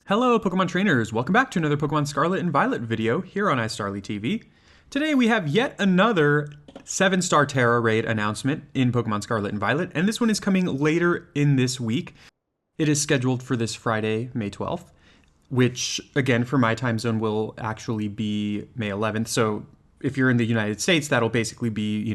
Hello Pokemon trainers, welcome back to another Pokemon Scarlet and Violet video here on iStarly TV. Today we have yet another 7-star Tera Raid announcement in Pokemon Scarlet and Violet, and this one is coming later in this week. It is scheduled for this Friday, May 12th, which again for my time zone will actually be May 11th, so if you're in the United States, that'll basically be,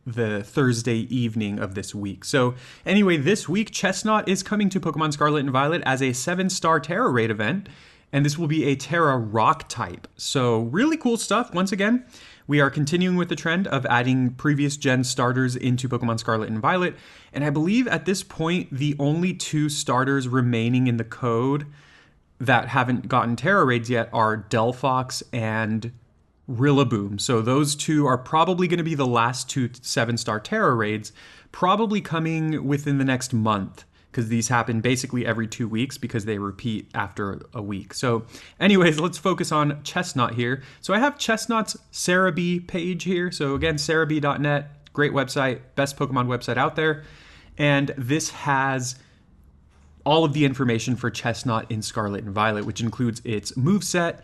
the Thursday evening of this week. So anyway, this week, Chesnaught is coming to Pokemon Scarlet and Violet as a 7-star Tera Raid event, and this will be a Tera Rock Type. So really cool stuff. Once again, we are continuing with the trend of adding previous gen starters into Pokemon Scarlet and Violet, and I believe at this point, the only 2 starters remaining in the code that haven't gotten Tera Raids yet are Delphox and Rillaboom. So those 2 are probably going to be the last 2 7-star Tera Raids, probably coming within the next month, because these happen basically every 2 weeks because they repeat after a week. So anyways, let's focus on Chesnaught here. So I have Chesnaught's Serebii page here. So again, serebii.net, great website, best Pokemon website out there. And this has all of the information for Chesnaught in Scarlet and Violet, which includes its moveset,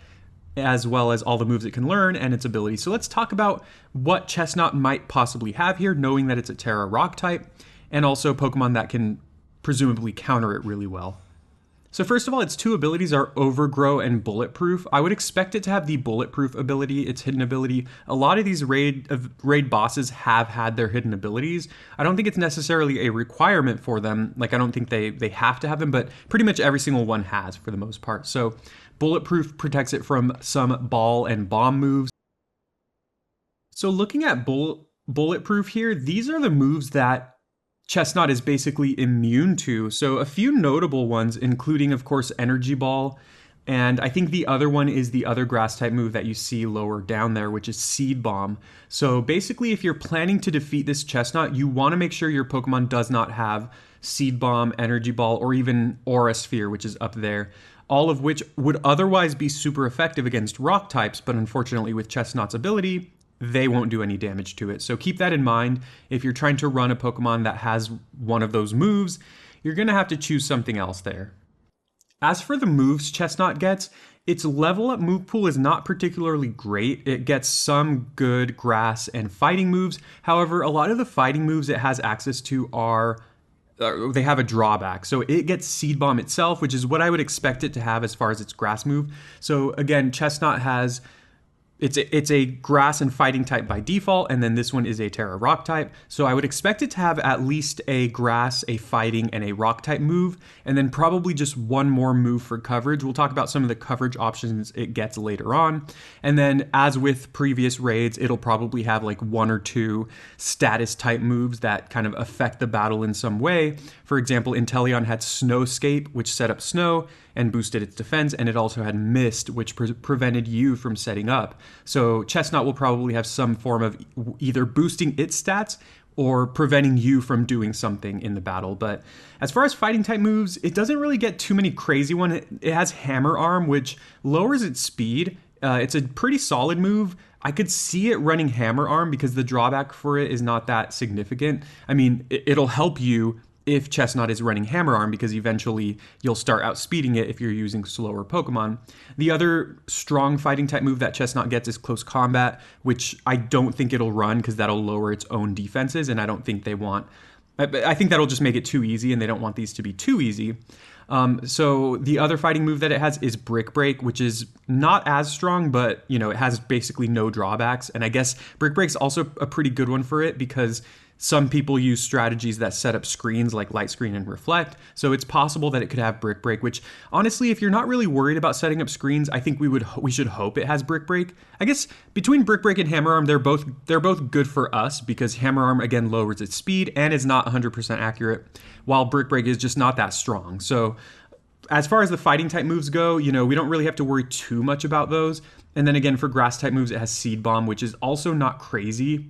as well as all the moves it can learn and its abilities. So let's talk about what Chesnaught might possibly have here, knowing that it's a Tera Rock type, and also Pokemon that can presumably counter it really well. So first of all, its 2 abilities are Overgrow and Bulletproof. I would expect it to have the Bulletproof ability, its hidden ability. A lot of these raid bosses have had their hidden abilities. I don't think it's necessarily a requirement for them. Like, I don't think they have to have them, but pretty much every single one has for the most part. So Bulletproof protects it from some ball and bomb moves. So looking at Bulletproof here, these are the moves that Chesnaught is basically immune to. So a few notable ones, including, of course, Energy Ball. And I think the other one is the other grass type move that you see lower down there, which is Seed Bomb. So basically, if you're planning to defeat this Chesnaught, you want to make sure your Pokemon does not have Seed Bomb, Energy Ball, or even Aura Sphere, which is up there. All of which would otherwise be super effective against rock types, but unfortunately with Chesnaught's ability, they won't do any damage to it. So keep that in mind. If you're trying to run a Pokemon that has one of those moves, you're going to have to choose something else there. As for the moves Chesnaught gets, its level up move pool is not particularly great. It gets some good grass and fighting moves. However, a lot of the fighting moves it has access to they have a drawback. So it gets Seed Bomb itself, which is what I would expect it to have as far as its grass move. So again, Chesnaught has it's a grass and fighting type by default, and then this one is a Tera Rock type. So I would expect it to have at least a grass, a fighting, and a rock type move, and then probably just one more move for coverage. We'll talk about some of the coverage options it gets later on. And then as with previous raids, it'll probably have like 1 or 2 status type moves that kind of affect the battle in some way. For example, Inteleon had Snowscape, which set up snow and boosted its defense, and it also had Mist, which prevented you from setting up. So Chesnaught will probably have some form of either boosting its stats or preventing you from doing something in the battle. But as far as fighting type moves, it doesn't really get too many crazy ones. It has Hammer Arm, which lowers its speed. It's a pretty solid move. I could see it running Hammer Arm because the drawback for it is not that significant. I mean, it'll help you if Chesnaught is running Hammer Arm, because eventually you'll start outspeeding it if you're using slower Pokemon. The other strong fighting type move that Chesnaught gets is Close Combat, which I don't think it'll run because that'll lower its own defenses, and I don't think they want... I think that'll just make it too easy, and they don't want these to be too easy. So the other fighting move that it has is Brick Break, which is not as strong, but it has basically no drawbacks. And I guess Brick Break's also a pretty good one for it because some people use strategies that set up screens like Light Screen and Reflect. So it's possible that it could have Brick Break, which honestly, if you're not really worried about setting up screens, I think we should hope it has Brick Break. I guess between Brick Break and Hammer Arm, they're both good for us because Hammer Arm again lowers its speed and is not 100% accurate, while Brick Break is just not that strong. So as far as the fighting type moves go, we don't really have to worry too much about those. And then again, for grass type moves, it has Seed Bomb, which is also not crazy.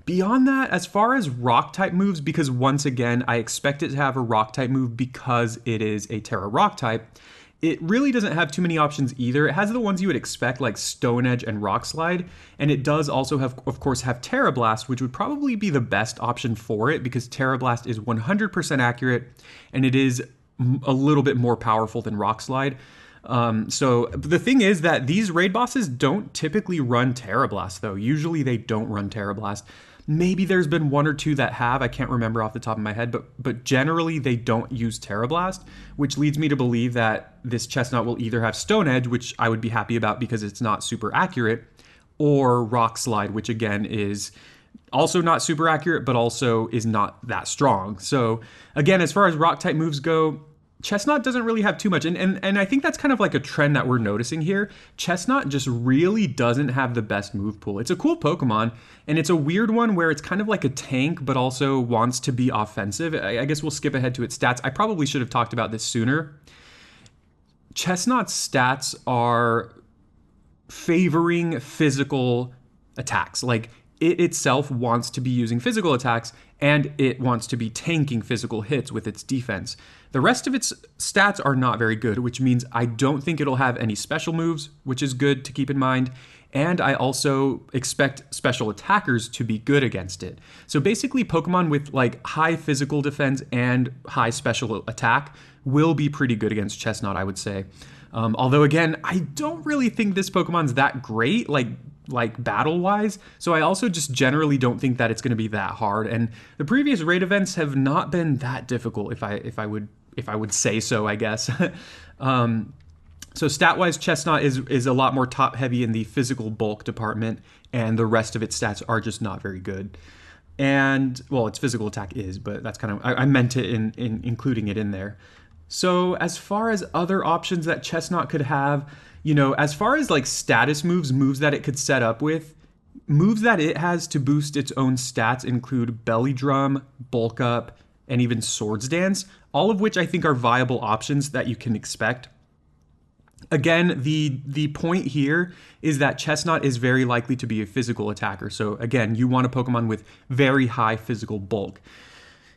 Beyond that, as far as rock type moves, because once again, I expect it to have a rock type move because it is a Tera Rock type, it really doesn't have too many options either. It has the ones you would expect, like Stone Edge and Rock Slide, and it does also have, of course, have Tera Blast, which would probably be the best option for it because Tera Blast is 100% accurate, and it is a little bit more powerful than Rock Slide. So the thing is that these raid bosses don't typically run Tera Blast, though. Usually they don't run Tera Blast. Maybe there's been one or two that have. I can't remember off the top of my head, but generally they don't use Tera Blast, which leads me to believe that this Chesnaught will either have Stone Edge, which I would be happy about because it's not super accurate, or Rock Slide, which again is also not super accurate, but also is not that strong. So again, as far as Rock type moves go, Chesnaught doesn't really have too much, and I think that's kind of like a trend that we're noticing here. Chesnaught just really doesn't have the best move pool. It's a cool Pokemon, and it's a weird one where it's kind of like a tank, but also wants to be offensive. I guess we'll skip ahead to its stats. I probably should have talked about this sooner. Chesnaught's stats are favoring physical attacks. Like, it itself wants to be using physical attacks, and it wants to be tanking physical hits with its defense. The rest of its stats are not very good, which means I don't think it'll have any special moves, which is good to keep in mind. And I also expect special attackers to be good against it. So basically, Pokemon with like high physical defense and high special attack will be pretty good against Chesnaught, I would say. Although again, I don't really think this Pokemon's that great, like battle-wise, so I also just generally don't think that it's going to be that hard. And the previous raid events have not been that difficult, if I would say so, I guess. So stat-wise, Chesnaught is a lot more top-heavy in the physical bulk department, and the rest of its stats are just not very good. And well, its physical attack is, but that's kind of I meant it in including it in there. So as far as other options that Chesnaught could have, you know, as far as like status moves that it could set up with, moves that it has to boost its own stats include Belly Drum, Bulk Up, and even Swords Dance, all of which I think are viable options that you can expect. Again, the point here is that Chesnaught is very likely to be a physical attacker. So again, you want a Pokemon with very high physical bulk.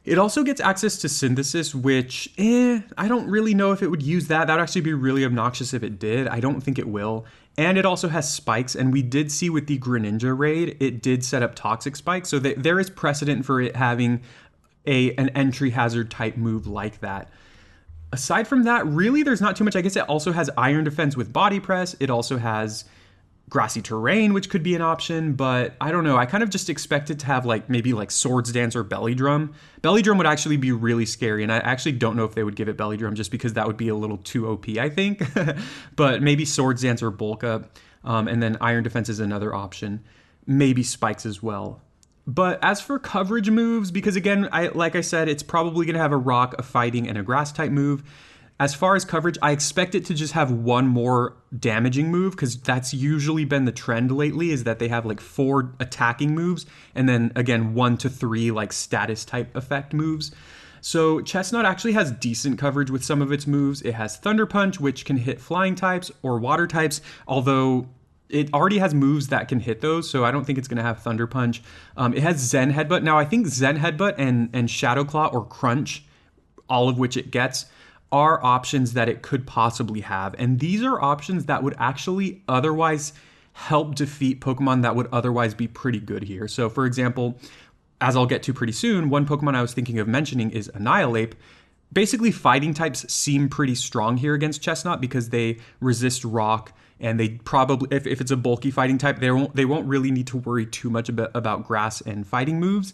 It also gets access to Synthesis, which, I don't really know if it would use that. That would actually be really obnoxious if it did. I don't think it will. And it also has Spikes, and we did see with the Greninja raid, it did set up Toxic Spikes, so there is precedent for it having an entry hazard type move like that. Aside from that, really there's not too much. I guess it also has Iron Defense with Body Press. It also has Grassy Terrain, which could be an option, but I don't know. I kind of just expect it to have maybe Swords Dance or Belly Drum. Belly Drum would actually be really scary, and I actually don't know if they would give it Belly Drum just because that would be a little too OP, I think. But maybe Swords Dance or Bulk Up, and then Iron Defense is another option. Maybe Spikes as well. But as for coverage moves, because again, like I said, it's probably going to have a Rock, a Fighting, and a Grass type move. As far as coverage, I expect it to just have one more damaging move, because that's usually been the trend lately, is that they have 4 attacking moves, and then again 1 to 3 status type effect moves. So Chesnaught actually has decent coverage with some of its moves. It has Thunder Punch, which can hit flying types or water types, although it already has moves that can hit those, so I don't think it's going to have Thunder Punch. It has Zen Headbutt. Now, I think Zen Headbutt and Shadow Claw or Crunch, all of which it gets, are options that it could possibly have. And these are options that would actually otherwise help defeat Pokemon that would otherwise be pretty good here. So, for example, as I'll get to pretty soon, one Pokemon I was thinking of mentioning is Annilihape. Basically, fighting types seem pretty strong here against Chesnaught because they resist Rock, and they probably, if it's a bulky fighting type, they won't really need to worry too much about Grass and fighting moves.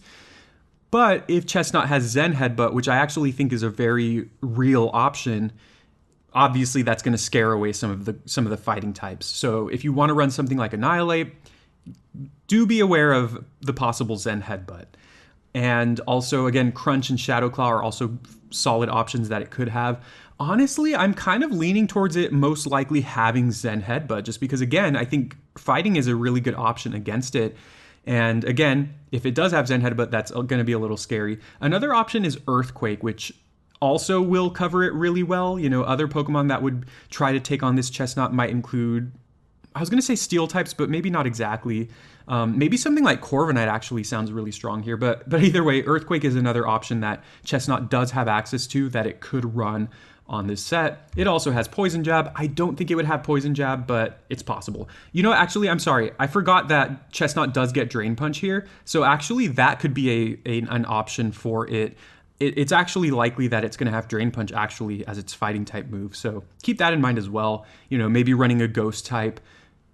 But if Chesnaught has Zen Headbutt, which I actually think is a very real option, obviously that's going to scare away some of the fighting types. So if you want to run something like Annilihape, do be aware of the possible Zen Headbutt. And also, again, Crunch and Shadow Claw are also solid options that it could have. Honestly, I'm kind of leaning towards it most likely having Zen Headbutt, just because, again, I think fighting is a really good option against it. And again, if it does have Zen Headbutt, that's going to be a little scary. Another option is Earthquake, which also will cover it really well. You know, other Pokemon that would try to take on this Chesnaught might include, I was going to say Steel types, but maybe not exactly. Maybe something like Corviknight actually sounds really strong here. But either way, Earthquake is another option that Chesnaught does have access to that it could run on this set. It also has Poison Jab. I don't think it would have Poison Jab, but it's possible. You know, actually, I'm sorry. I forgot that Chesnaught does get Drain Punch here. So actually, that could be an option for it. it's actually likely that it's going to have Drain Punch actually as its fighting type move. So keep that in mind as well. You know, maybe running a Ghost type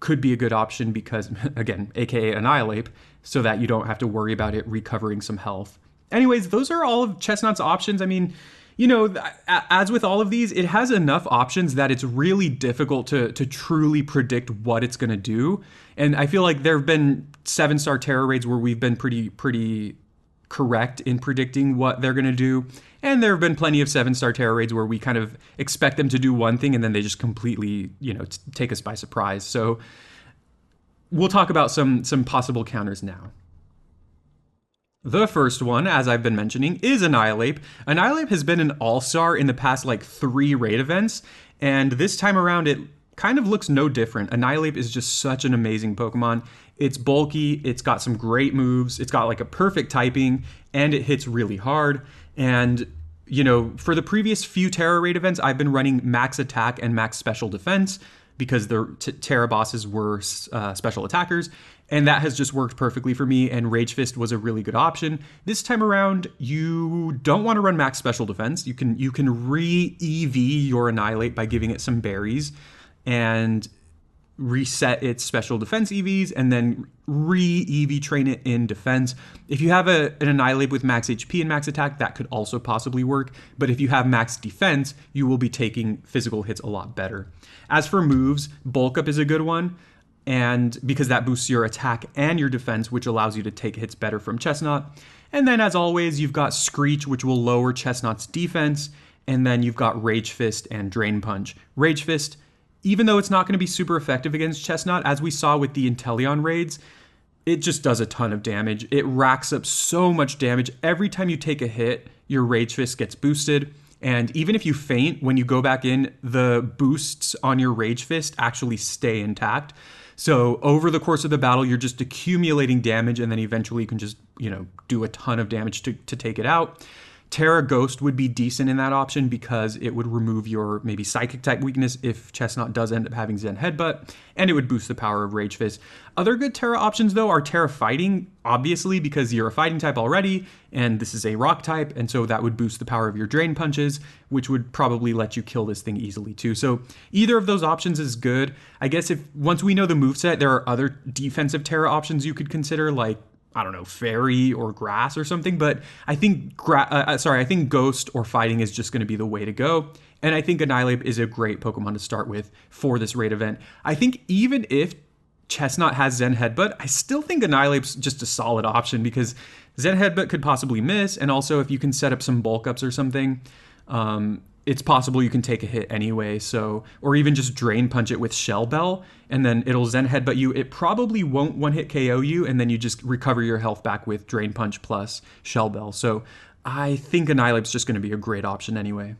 could be a good option because, again, aka Annilihape, so that you don't have to worry about it recovering some health. Anyways, those are all of Chesnaught's options. I mean, you know, as with all of these, it has enough options that it's really difficult to truly predict what it's going to do. And I feel like there have been 7-star Tera Raids where we've been pretty correct in predicting what they're going to do. And there have been plenty of 7-star Tera Raids where we kind of expect them to do one thing and then they just completely, you know, take us by surprise. So we'll talk about some possible counters now. The first one, as I've been mentioning, is Annilihape. Annilihape has been an all-star in the past like 3 raid events, and this time around it kind of looks no different. Annilihape is just such an amazing Pokemon. It's bulky, it's got some great moves, it's got like a perfect typing, and it hits really hard. And, you know, for the previous few Tera Raid events, I've been running max attack and max special defense because the Tera bosses were special attackers. And that has just worked perfectly for me, and Rage Fist was a really good option. This time around, you don't want to run max special defense. You can re-EV your Annilihape by giving it some berries and reset its special defense EVs and then re-EV train it in defense. If you have an Annilihape with max HP and max attack, that could also possibly work. But if you have max defense, you will be taking physical hits a lot better. As for moves, Bulk Up is a good one. And because that boosts your attack and your defense, which allows you to take hits better from Chesnaught. And then as always, you've got Screech, which will lower Chesnaught's defense. And then you've got Rage Fist and Drain Punch. Rage Fist, even though it's not going to be super effective against Chesnaught, as we saw with the Inteleon raids, it just does a ton of damage. It racks up so much damage. Every time you take a hit, your Rage Fist gets boosted. And even if you faint, when you go back in, the boosts on your Rage Fist actually stay intact. So over the course of the battle, you're just accumulating damage, and then eventually you can just, you know, do a ton of damage to take it out. Tera Ghost would be decent in that option because it would remove your maybe Psychic type weakness if Chesnaught does end up having Zen Headbutt, and it would boost the power of Rage Fist. Other good Tera options, though, are Tera Fighting, obviously, because you're a fighting type already, and this is a rock type, and so that would boost the power of your Drain Punches, which would probably let you kill this thing easily, too. So either of those options is good. I guess if once we know the moveset, there are other defensive Tera options you could consider, like, I don't know, Fairy or Grass or something, but I think I think Ghost or Fighting is just going to be the way to go. And I think Annilihape is a great Pokemon to start with for this raid event. I think even if Chesnaught has Zen Headbutt, I still think Annihilape's just a solid option because Zen Headbutt could possibly miss, and also if you can set up some bulk ups or something, it's possible you can take a hit anyway, so, or even just Drain Punch it with Shell Bell, and then it'll Zen Headbutt you. It probably won't one-hit KO you, and then you just recover your health back with Drain Punch plus Shell Bell. So I think Annihilape's just going to be a great option anyway.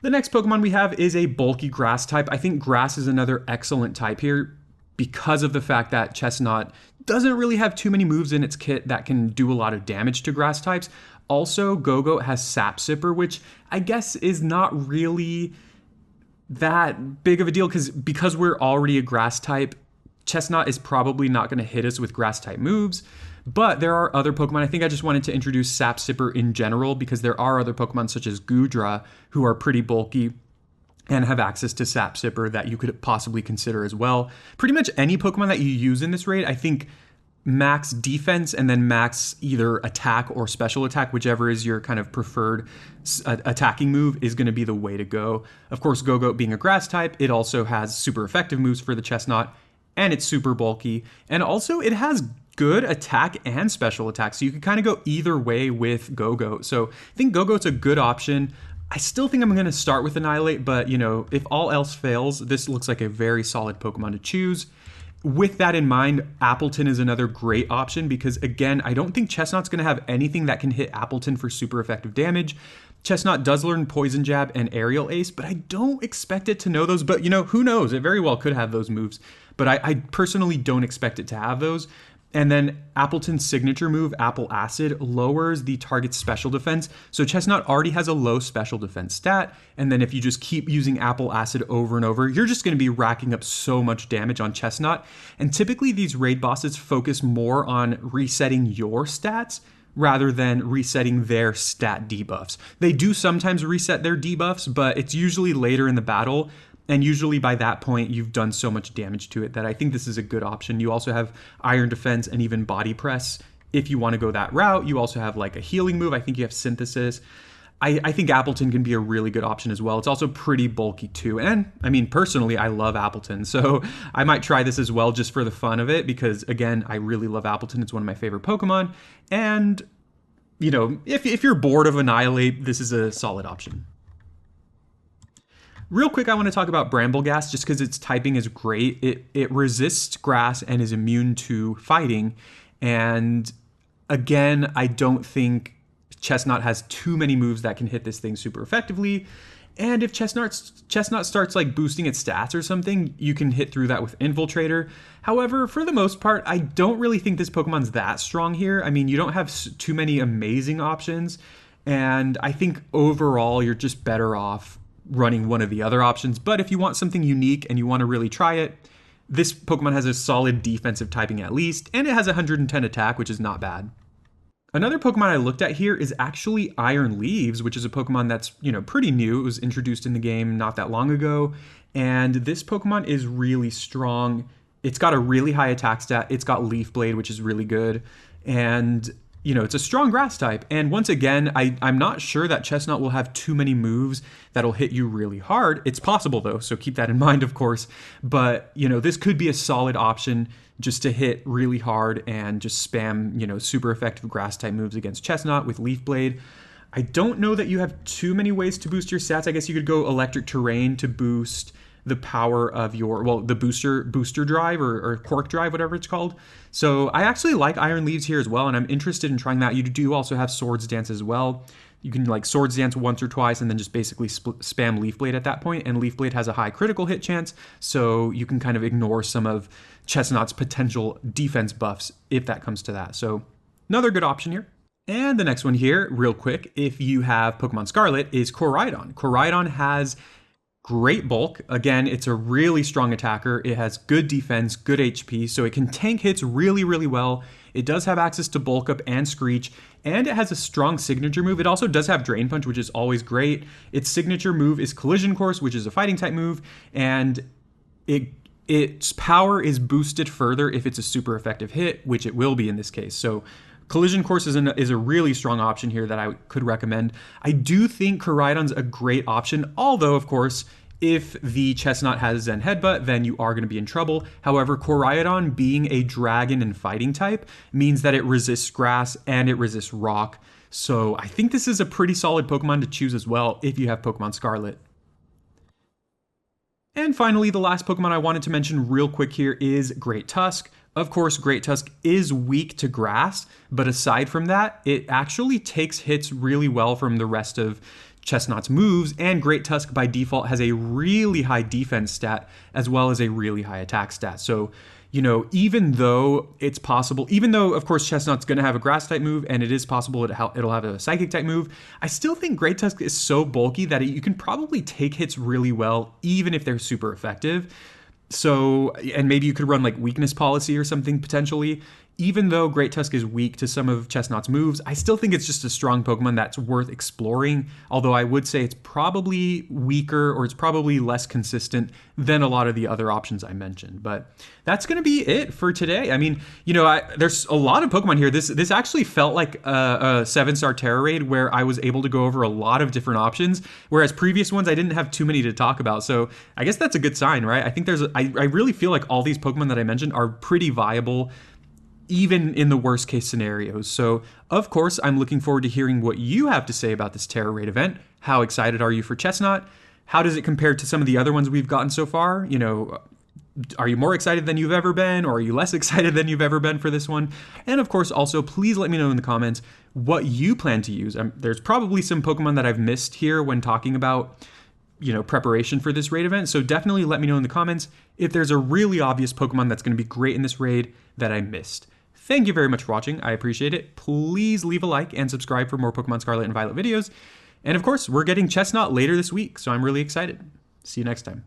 The next Pokemon we have is a bulky Grass type. I think Grass is another excellent type here because of the fact that Chesnaught doesn't really have too many moves in its kit that can do a lot of damage to Grass types. Also, Gogoat has Sap Sipper, which I guess is not really that big of a deal because we're already a Grass type. Chesnaught is probably not going to hit us with Grass type moves, but there are other Pokemon. I think I just wanted to introduce Sap Sipper in general because there are other Pokemon such as Goodra who are pretty bulky and have access to Sap Sipper that you could possibly consider as well. Pretty much any Pokemon that you use in this raid, I think max defense and then max either attack or special attack, whichever is your kind of preferred attacking move, is going to be the way to go. Of course, Gogoat being a Grass type, it also has super effective moves for the Chesnaught, and it's super bulky, and also it has good attack and special attack, so you can kind of go either way with Gogoat. So I think Gogoat's a good option. I still think I'm going to start with Annihilate, but, you know, if all else fails, this looks like a very solid Pokemon to choose. With that in mind, Appletun is another great option because, again, I don't think Chesnaught's going to have anything that can hit Appletun for super effective damage. Chesnaught does learn Poison Jab and Aerial Ace, but I don't expect it to know those. But, you know, who knows? It very well could have those moves. But I personally don't expect it to have those. And then Appleton's signature move, Apple Acid, lowers the target's special defense. So Chesnaught already has a low special defense stat. And then if you just keep using Apple Acid over and over, you're just going to be racking up so much damage on Chesnaught. And typically these raid bosses focus more on resetting your stats rather than resetting their stat debuffs. They do sometimes reset their debuffs, but it's usually later in the battle, and usually by that point you've done so much damage to it that I think this is a good option. You also have Iron Defense and even Body Press if you want to go that route. You also have like a healing move. I think you have Synthesis. I think Appletun can be a really good option as well. It's also pretty bulky too. And I mean, personally, I love Appletun. So I might try this as well just for the fun of it because, again, I really love Appletun. It's one of my favorite Pokemon. And, you know, if you're bored of Annilihape, this is a solid option. Real quick, I want to talk about Brambleghast just because its typing is great. It resists grass and is immune to fighting. And again, I don't think Chesnaught has too many moves that can hit this thing super effectively. And if Chesnaught starts like boosting its stats or something, you can hit through that with Infiltrator. However, for the most part, I don't really think this Pokemon's that strong here. I mean, you don't have too many amazing options. And I think overall, you're just better off running one of the other options. But if you want something unique and you want to really try it, this Pokemon has a solid defensive typing at least, and it has 110 attack, which is not bad. Another Pokemon I looked at here is actually Iron Leaves, which is a Pokemon that's, you know, pretty new. It was introduced in the game not that long ago, and this Pokemon is really strong. It's got a really high attack stat. It's got Leaf Blade, which is really good, and you know, it's a strong grass type. And once again, I'm not sure that Chesnaught will have too many moves that'll hit you really hard. It's possible though, so keep that in mind, of course. But, you know, this could be a solid option just to hit really hard and just spam, you know, super effective grass type moves against Chesnaught with Leaf Blade. I don't know that you have too many ways to boost your stats. I guess you could go Electric Terrain to boost the power of your, well, the booster drive or Cork drive, whatever it's called. So I actually like Iron Leaves here as well, and I'm interested in trying that. You do also have Swords Dance as well. You can like Swords Dance once or twice and then just basically spam Leaf Blade at that point, and Leaf Blade has a high critical hit chance, so you can kind of ignore some of Chesnaught's potential defense buffs if that comes to that. So another good option here. And the next one here, real quick, if you have Pokemon Scarlet, is Koraidon. Koraidon has great bulk. Again, it's a really strong attacker. It has good defense, good HP, so it can tank hits really, really well. It does have access to Bulk Up and Screech, and it has a strong signature move. It also does have Drain Punch, which is always great. Its signature move is Collision Course, which is a fighting type move, and its power is boosted further if it's a super effective hit, which it will be in this case. So Collision Course is a really strong option here that I could recommend. I do think Koraidon's a great option, although, of course, if the Chesnaught has Zen Headbutt, then you are going to be in trouble. However, Koraidon being a dragon and fighting type means that it resists grass and it resists rock. So I think this is a pretty solid Pokemon to choose as well if you have Pokemon Scarlet. And finally, the last Pokemon I wanted to mention real quick here is Great Tusk. Of course, Great Tusk is weak to grass, but aside from that, it actually takes hits really well from the rest of Chesnaught's moves, and Great Tusk by default has a really high defense stat as well as a really high attack stat. So, you know, even though it's possible, even though, of course, Chesnaught's going to have a grass type move, and it is possible it'll have a psychic type move, I still think Great Tusk is so bulky that you can probably take hits really well, even if they're super effective. So, and maybe you could run like Weakness Policy or something potentially. Even though Great Tusk is weak to some of Chesnaught's moves, I still think it's just a strong Pokemon that's worth exploring. Although I would say it's probably weaker, or it's probably less consistent than a lot of the other options I mentioned. But that's going to be it for today. I mean, you know, there's a lot of Pokemon here. This actually felt like a 7-star Tera Raid where I was able to go over a lot of different options, whereas previous ones I didn't have too many to talk about. So I guess that's a good sign, right? I think I really feel like all these Pokemon that I mentioned are pretty viable, even in the worst case scenarios. So, of course, I'm looking forward to hearing what you have to say about this Tera Raid event. How excited are you for Chesnaught? How does it compare to some of the other ones we've gotten so far? You know, are you more excited than you've ever been, or are you less excited than you've ever been for this one? And of course, also, please let me know in the comments what you plan to use. There's probably some Pokemon that I've missed here when talking about, you know, preparation for this raid event. So definitely let me know in the comments if there's a really obvious Pokemon that's going to be great in this raid that I missed. Thank you very much for watching. I appreciate it. Please leave a like and subscribe for more Pokemon Scarlet and Violet videos. And of course, we're getting Chesnaught later this week, so I'm really excited. See you next time.